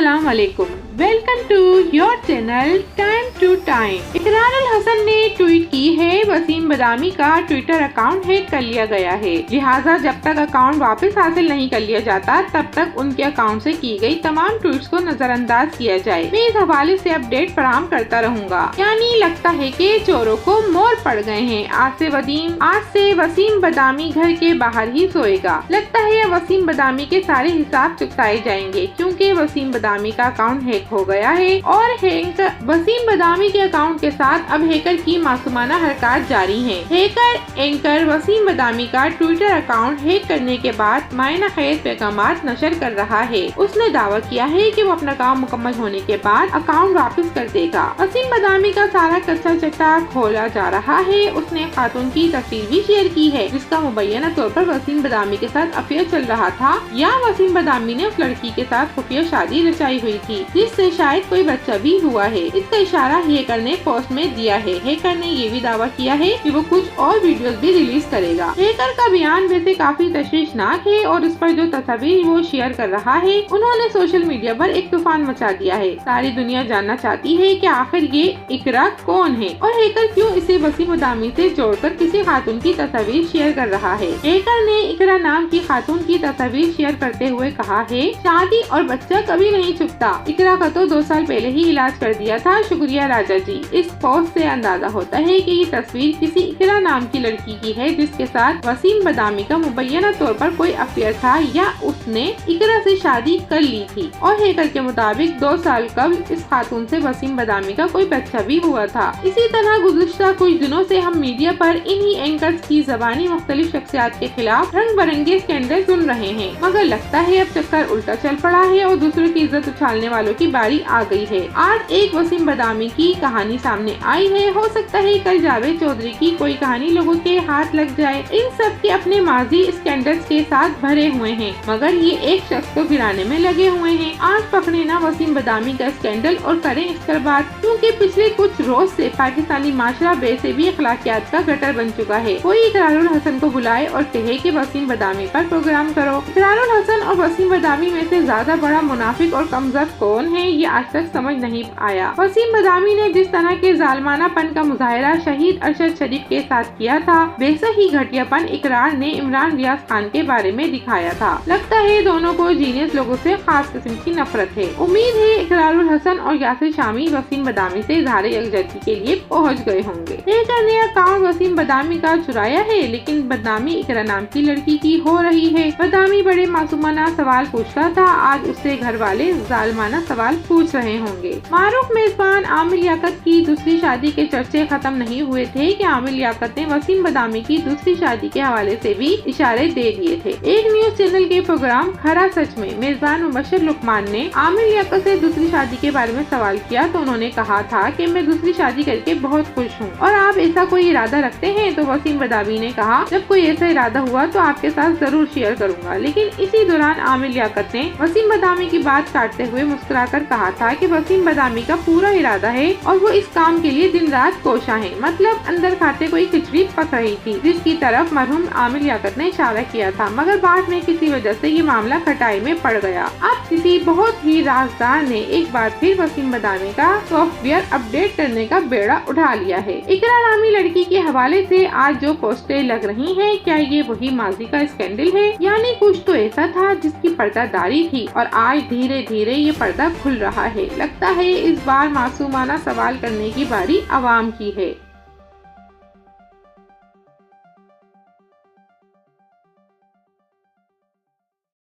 अस्सलाम वालेकुम। Welcome to your channel time to time. Ikrarul Hasan ने ट्वीट की है, वसीम बदामी का ट्विटर अकाउंट हैक कर लिया गया है, लिहाजा जब तक अकाउंट वापस हासिल नहीं कर लिया जाता तब तक उनके अकाउंट से की गई तमाम ट्वीट्स को नजरअंदाज किया जाए। मैं इस हवाले से अपडेट फराहम करता रहूँगा। यानी लगता है कि चोरों को मोर पड़ गए हैं। आज से वसीम बदामी घर के बाहर ही सोएगा। लगता है वसीम बदामी के सारे हिसाब चुकाए जाएंगे क्योंकि वसीम बदामी का अकाउंट हैक हो गया है और वसीम बदामी के अकाउंट के साथ अब हैकर की मासूमाना हरकत जारी है। हैकर एंकर वसीम बदामी का ट्विटर अकाउंट हैक करने के बाद मायना खैर पैगामात नशर कर रहा है। उसने दावा किया है कि वो अपना काम मुकम्मल होने के बाद अकाउंट वापस कर देगा। वसीम बदामी का सारा कच्चा चट्टा खोला जा रहा है। उसने खातून की तस्वीर भी शेयर की है जिसका मुबैना तौर पर वसीम बदामी के साथ अफेयर चल रहा था या वसीम बदामी ने उस लड़की के साथ खुफिया शादी रचाई हुई थी जिससे शायद कोई बच्चा भी हुआ है। इसका इशारा हैकर ने पोस्ट में दिया है। हैकर ने ये भी दावा किया है कि वो कुछ और वीडियोस भी रिलीज करेगा। हैकर का बयान वैसे काफी तशवीशनाक है और इस पर जो तस्वीर वो शेयर कर रहा है उन्होंने सोशल मीडिया पर एक तूफान मचा दिया है। सारी दुनिया जानना चाहती है कि आखिर ये इकरा कौन है और हैकर क्यों इसे वसीम बदामी से जोड़कर किसी खातून की तस्वीर शेयर कर रहा है। हैकर ने इकरा नाम की खातून की तस्वीर शेयर करते हुए कहा है, शादी और बच्चा कभी नहीं छुपता। इकरा का तो 2 साल पहले ही इलाज कर दिया था, शुक्रिया राजा जी। इस पोस्ट से अंदाजा होता है कि ये तस्वीर किसी इकरा नाम की लड़की की है जिसके साथ वसीम बदामी का मुबैना तौर पर कोई अफेयर था या उसने इकरा से शादी कर ली थी। और हैकर के मुताबिक 2 साल कबल इस खातून से वसीम बदामी का कोई बच्चा भी हुआ था। इसी तरह गुज़िश्ता कुछ दिनों से हम मीडिया पर इन्हीं एंकर्स की ज़बानी मुख्तलिफ शख्सियात के खिलाफ रंग बिरंगे स्कैंडल सुन रहे हैं, मगर लगता है अब चक्कर उल्टा चल पड़ा है और दूसरों की इज्जत उछालने वालों की बारी आ गई है। आज एक वसीम बदामी की कहानी सामने आई है, हो सकता है कल जावेद चौधरी की कोई कहानी लोगों के हाथ लग जाए। इन सब के अपने माजी स्कैंडल्स के साथ भरे हुए हैं, मगर ये एक शख्स को गिराने में लगे हुए हैं। आज पकड़े ना वसीम बदामी का स्कैंडल और करें इस पर बात, क्योंकि पिछले कुछ रोज से पाकिस्तानी माशरा वैसे भी अखलाकियात का गटर बन चुका है। कोई इकरारुल हसन को बुलाए और कहे कि वसीम बदामी पर प्रोग्राम करो। इकरारुल हसन और वसीम बदामी में से ज्यादा बड़ा मुनाफिक और कमजोर कौन है, ये आज तक समझ नहीं आया। वसीम बदामी ने जिस तरह के जालमानापन का मुजाहरा शहीद अरशद शरीफ के साथ किया था, वैसा ही घटियापन इकरार ने इमरान रियाज खान के बारे में दिखाया था। लगता है दोनों को जीनियस लोगों से खास किस्म की नफरत है। उम्मीद है इकरारुल हसन और यासिर शामी वसीम बदामी से इज़हार यकजहती के लिए पहुँच गए होंगे। हैकर ने अकाउंट वसीम बदामी का चुराया है, लेकिन बदनामी इकरा नाम की लड़की की हो रही है। बदामी बड़े मासूमाना सवाल पूछता था, आज उससे घर वाले जालमाना सवाल पूछ रहे होंगे। मारूफ मेजबान आमिर लियाकत की दूसरी शादी के चर्चे खत्म नहीं हुए थे कि आमिर लियाकत ने वसीम बदामी की दूसरी शादी के हवाले से भी इशारे दे दिए थे। एक न्यूज चैनल के प्रोग्राम खरा सच में मेजबान मुबशर लुकमान ने आमिर लियाकत से दूसरी शादी के बारे में सवाल किया तो उन्होंने कहा था कि मैं दूसरी शादी करके बहुत खुश हूँ और आप ऐसा कोई इरादा रखते हैं। तो वसीम बदामी ने कहा, जब कोई ऐसा इरादा हुआ तो आपके साथ जरूर शेयर करूंगा। लेकिन इसी दौरान आमिर लियाकत ने वसीम बदामी की बात काटते हुए मुस्कुराकर कहा था कि वसीम बदामी का पूरा इरादा है और वो इस काम के लिए दिन रात कोशा है। मतलब अंदर खाते कोई खिचड़ी पक रही थी जिसकी तरफ मरहूम आमिर लियाकत ने इशारा किया था, मगर बाद में किसी वजह से ये मामला खटाई में पड़ गया। अब किसी बहुत ही राजदार ने एक बार फिर वसीम बदामी का सॉफ्टवेयर अपडेट करने का बेड़ा उठा लिया है। इकरा नामी लड़की के हवाले से आज जो पोस्टें लग रही हैं, क्या ये वही माजी का स्कैंडल है? यानी कुछ तो ऐसा था जिसकी पर्दादारी थी और आज धीरे धीरे ये पर्दा खुल रहा है। लगता है इस बार मासूमाना सवाल करने की बारी अवाम की है।